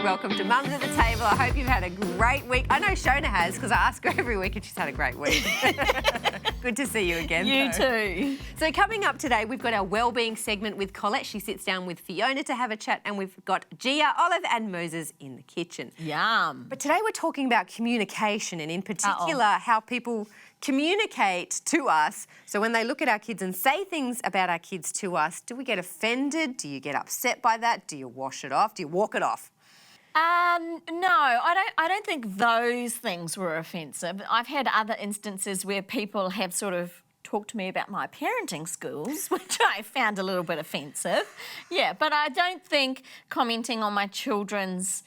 welcome to Mums at the Table. I hope you've had a great week. I know Shona has, because I ask her every week and she's had a great week. Good to see you again. You too. So coming up today, we've got our wellbeing segment with Colette. She sits down with Fiona to have a chat, and we've got Gia, Olive and Moses in the kitchen. Yum. But today we're talking about communication, and in particular how people communicate to us. So when they look at our kids and say things about our kids to us, do we get offended? Do you get upset by that? Do you wash it off? Do you walk it off? No, I don't think those things were offensive. I've had other instances where people have sort of talked to me about my parenting skills, which I found a little bit offensive. Yeah, but I don't think commenting on my children's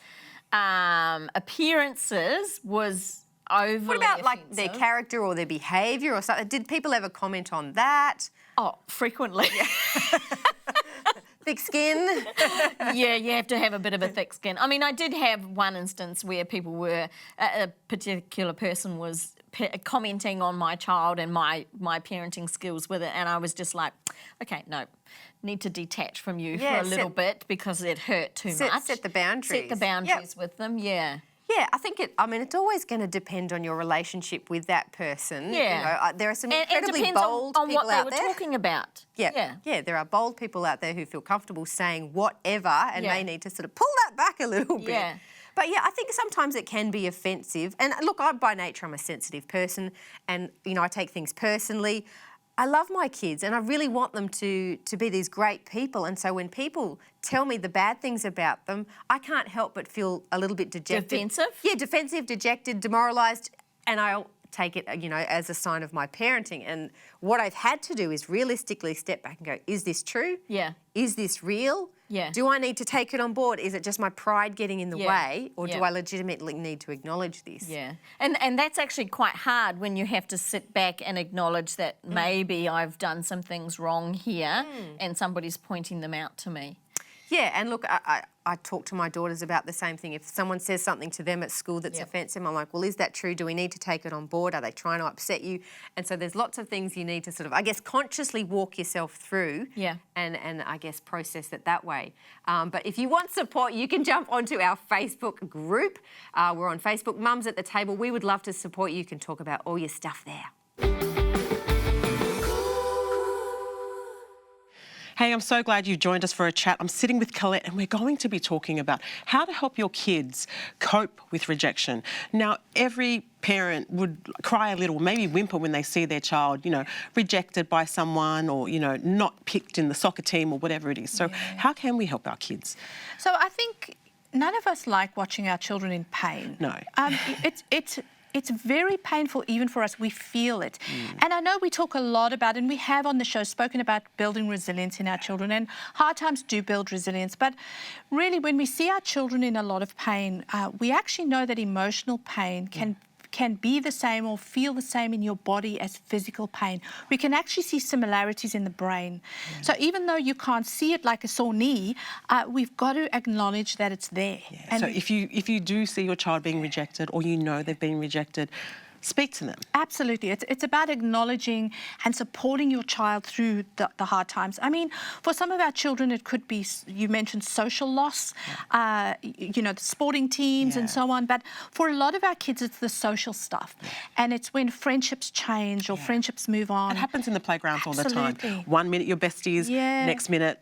appearances was overly What about like offensive. their character or their behaviour or something? Did people ever comment on that? Oh, frequently. Thick skin? Yeah, you have to have a bit of a thick skin. I mean, I did have one instance where people were, a particular person was commenting on my child and my parenting skills with it, and I was just like, okay, no, need to detach from you for a little bit because it hurt too much. Set the boundaries. Set the boundaries with them, yeah. Yeah, I think it's always going to depend on your relationship with that person. Yeah. You know, there are some incredibly depends bold on people what they out were there. talking about. Yeah, there are bold people out there who feel comfortable saying whatever and may need to sort of pull that back a little bit. Yeah. But yeah, I think sometimes it can be offensive. And look, by nature, I'm a sensitive person, and you know, I take things personally. I love my kids and I really want them to be these great people. And so when people tell me the bad things about them, I can't help but feel a little bit dejected. Defensive? Yeah, defensive, dejected, demoralised. And I'll take it, you know, as a sign of my parenting. And what I've had to do is realistically step back and go, is this true? Yeah. Is this real? Yeah. Do I need to take it on board? Is it just my pride getting in the way, or do Yeah. I legitimately need to acknowledge this? Yeah, and that's actually quite hard when you have to sit back and acknowledge that maybe I've done some things wrong here and somebody's pointing them out to me. Yeah, and look, I talk to my daughters about the same thing. If someone says something to them at school that's offensive, I'm like, well, is that true? Do we need to take it on board? Are they trying to upset you? And so there's lots of things you need to sort of, I guess, consciously walk yourself through and I guess process it that way. But if you want support, you can jump onto our Facebook group. We're on Facebook, Mums at the Table. We would love to support you. You can talk about all your stuff there. Hey, I'm so glad you joined us for a chat. I'm sitting with Colette and we're going to be talking about how to help your kids cope with rejection. Now, every parent would cry a little, maybe whimper when they see their child, you know, rejected by someone or, you know, not picked in the soccer team or whatever it is. So how can we help our kids? So I think none of us like watching our children in pain. No. It's very painful even for us. We feel it. And I know we talk a lot about, and we have on the show spoken about building resilience in our children, and hard times do build resilience. But really, when we see our children in a lot of pain, we actually know that emotional pain can be the same or feel the same in your body as physical pain. We can actually see similarities in the brain. So even though you can't see it like a sore knee, we've got to acknowledge that it's there. Yeah. And So if you do see your child being rejected or you know they've been rejected, speak to them. Absolutely. It's about acknowledging and supporting your child through the hard times. I mean, for some of our children, it could be, you mentioned social loss, you know, the sporting teams and so on. But for a lot of our kids, it's the social stuff. And it's when friendships change or friendships move on. It happens in the playgrounds all the Absolutely. time. 1 minute you're besties, next minute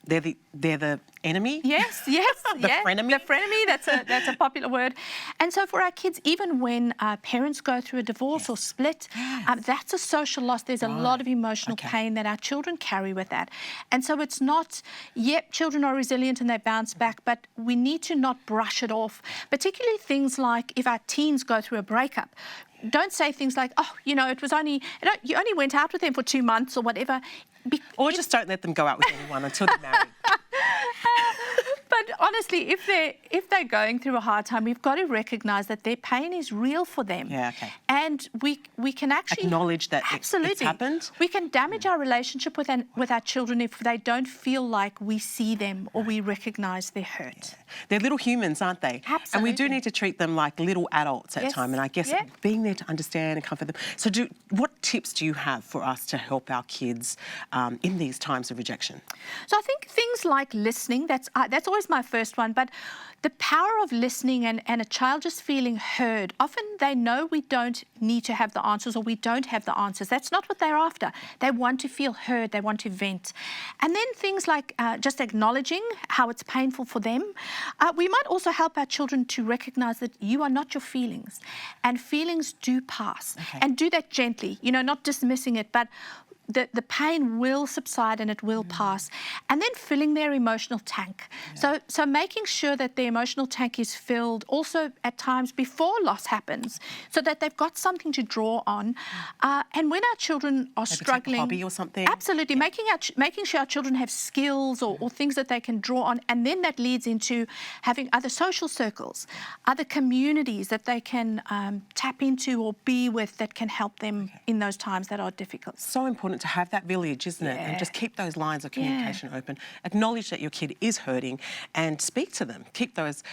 they're the enemy. Yes, the frenemy. The frenemy, that's a popular word. And so for our kids, even when parents go through a divorce or split, that's a social loss. There's a lot of emotional pain that our children carry with that. And so it's not, children are resilient and they bounce back, but we need to not brush it off, particularly things like if our teens go through a breakup. Don't say things like, oh, you know, you only went out with them for 2 months or whatever. Or just don't let them go out with anyone until they're married. But honestly, if they're going through a hard time, we've got to recognise that their pain is real for them. Yeah, okay. And we can actually acknowledge that absolutely it's happened. We can damage our relationship with our children if they don't feel like we see them or we recognise their hurt. Yeah. They're little humans, aren't they? Absolutely. And we do need to treat them like little adults at time. And I guess being there to understand and comfort them. So what tips do you have for us to help our kids in these times of rejection? So I think things like listening, that's always my first next one, but the power of listening and a child just feeling heard. Often they know we don't need to have the answers or we don't have the answers. That's not what they're after. They want to feel heard. They want to vent. And then things like just acknowledging how it's painful for them. We might also help our children to recognize that you are not your feelings, and feelings do pass. Okay. And do that gently, not dismissing it, but the pain will subside and it will pass. And then filling their emotional tank. Yeah. So making sure that the emotional tank is filled also at times before loss happens, so that they've got something to draw on. And when our children are Maybe struggling... take a hobby or something. Absolutely. Yeah. Making sure our children have skills or things that they can draw on. And then that leads into having other social circles, other communities that they can tap into or be with that can help them in those times that are difficult. So important to have that village, isn't it? And just keep those lines of communication open. Acknowledge that your kid is hurting and speak to them. Keep those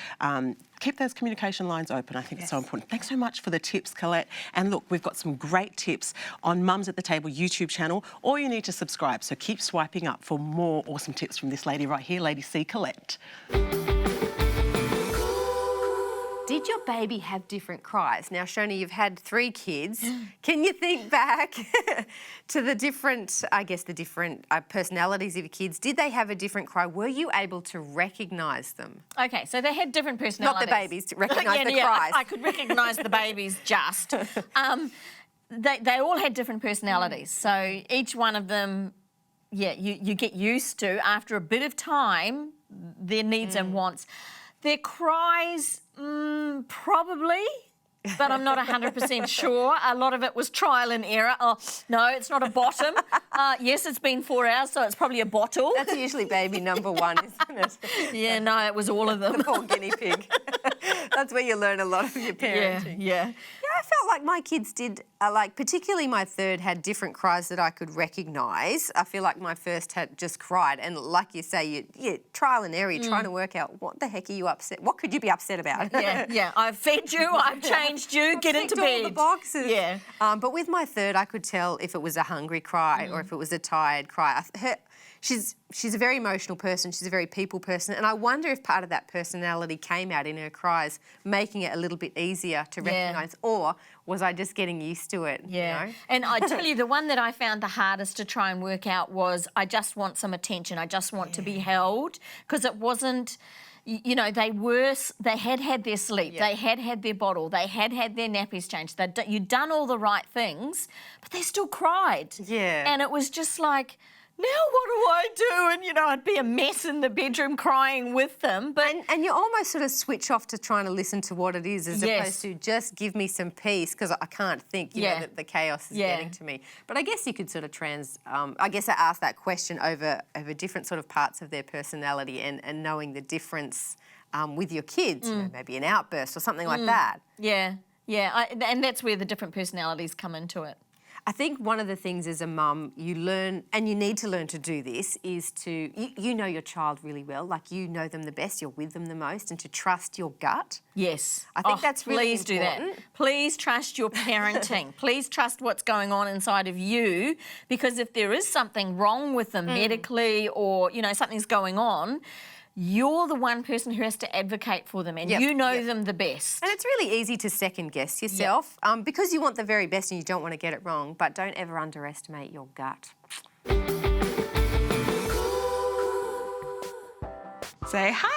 communication lines open. I think it's so important. Thanks so much for the tips, Colette. And look, we've got some great tips on Mums at the Table YouTube channel. All you need to subscribe, so keep swiping up for more awesome tips from this lady right here, Lady C, Colette. Did your baby have different cries? Now, Shona, you've had 3 kids. Can you think back to the different personalities of your kids? Did they have a different cry? Were you able to recognise them? Okay, so they had different personalities. Not the babies, to recognise the cries. I could recognise the babies just. They all had different personalities. So each one of them, you get used to, after a bit of time, their needs and wants. Their cries, probably, but I'm not 100% sure. A lot of it was trial and error. Oh, no, it's not a bottom. Yes, it's been 4 hours, so it's probably a bottle. That's usually baby number 1, isn't it? Yeah, no, it was all of them. The poor guinea pig. That's where you learn a lot of your parenting. Yeah. I felt like my kids did, particularly my third had different cries that I could recognise. I feel like my first had just cried. And like you say, trial and error, you're trying to work out what the heck are you upset? What could you be upset about? Yeah. I've fed you, I've changed you, get into bed. All the boxes. Yeah. But with my third, I could tell if it was a hungry cry or if it was a tired cry. She's a very emotional person. She's a very people person. And I wonder if part of that personality came out in her cries, making it a little bit easier to recognise. Or was I just getting used to it? Yeah. And I tell you, the one that I found the hardest to try and work out was I just want some attention. I just want to be held, because it wasn't... they had their sleep, they had their bottle, they had their nappies changed. You'd done all the right things, but they still cried. Yeah. And it was just like, now what do I do? And, I'd be a mess in the bedroom crying with them. But And you almost sort of switch off to trying to listen to what it is as opposed to just give me some peace, because I can't think, that the chaos is getting to me. But I guess you could sort of I ask that question over different sort of parts of their personality and knowing the difference with your kids, maybe an outburst or something like that. Yeah. And that's where the different personalities come into it. I think one of the things as a mum you learn, and you need to learn to do this, is to, you know your child really well, like you know them the best, you're with them the most, and to trust your gut. Yes. I think that's really important. Please do that. Please trust your parenting. Please trust what's going on inside of you, because if there is something wrong with them medically or, something's going on, you're the one person who has to advocate for them, and you know them the best. And it's really easy to second guess yourself because you want the very best and you don't want to get it wrong, but don't ever underestimate your gut. Say hi.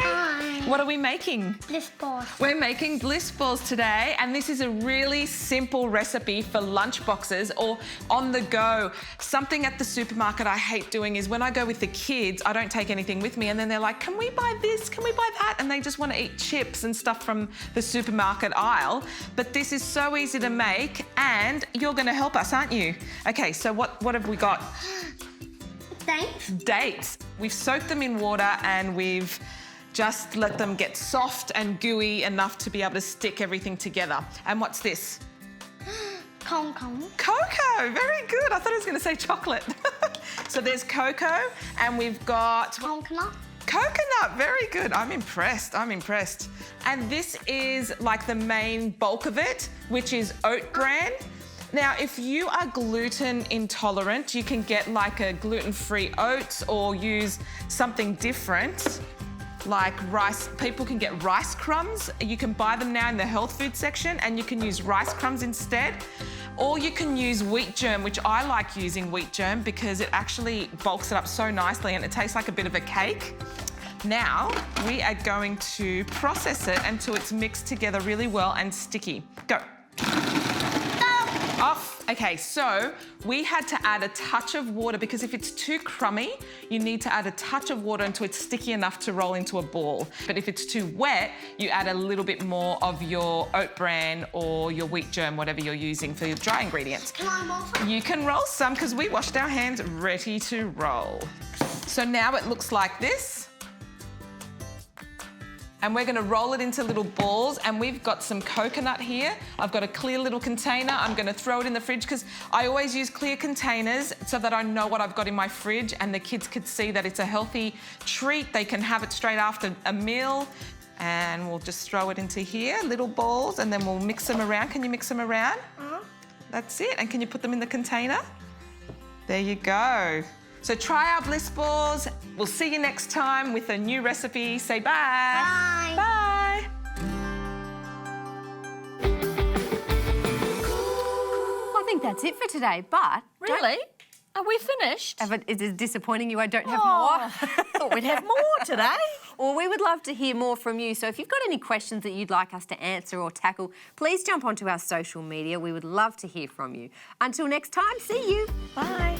Hi. What are we making? Bliss balls. We're making Bliss balls today, and this is a really simple recipe for lunch boxes or on the go. Something at the supermarket I hate doing is when I go with the kids, I don't take anything with me, and then they're like, can we buy this? Can we buy that? And they just want to eat chips and stuff from the supermarket aisle. But this is so easy to make, and you're going to help us, aren't you? Okay, so what have we got? Dates. We've soaked them in water and we've just let them get soft and gooey enough to be able to stick everything together. And what's this? Cocoa. Cocoa, very good. I thought I was going to say chocolate. So there's cocoa and we've got... Coconut. Coconut, very good. I'm impressed. And this is like the main bulk of it, which is oat bran. Now, if you are gluten intolerant, you can get like a gluten-free oats or use something different. like rice. People can get rice crumbs. You can buy them now in the health food section, and you can use rice crumbs instead. Or you can use wheat germ, which I like using wheat germ because it actually bulks it up so nicely and it tastes like a bit of a cake. Now, we are going to process it until it's mixed together really well and sticky. Go. Off. Okay, so we had to add a touch of water because if it's too crummy, you need to add a touch of water until it's sticky enough to roll into a ball. But if it's too wet, you add a little bit more of your oat bran or your wheat germ, whatever you're using for your dry ingredients. Can I roll some? You can roll some because we washed our hands ready to roll. So now it looks like this. And we're gonna roll it into little balls, and we've got some coconut here. I've got a clear little container. I'm gonna throw it in the fridge because I always use clear containers so that I know what I've got in my fridge and the kids could see that it's a healthy treat. They can have it straight after a meal. And we'll just throw it into here, little balls, and then we'll mix them around. Can you mix them around? That's it. And can you put them in the container? There you go. So try our Bliss balls. We'll see you next time with a new recipe. Say bye. Bye. Bye. I think that's it for today, but... Really? Are we finished? Is it disappointing you I don't have Oh, thought we'd have more today. more? Well, we would love to hear more from you. So if you've got any questions that you'd like us to answer or tackle, please jump onto our social media. We would love to hear from you. Until next time, see you. Bye.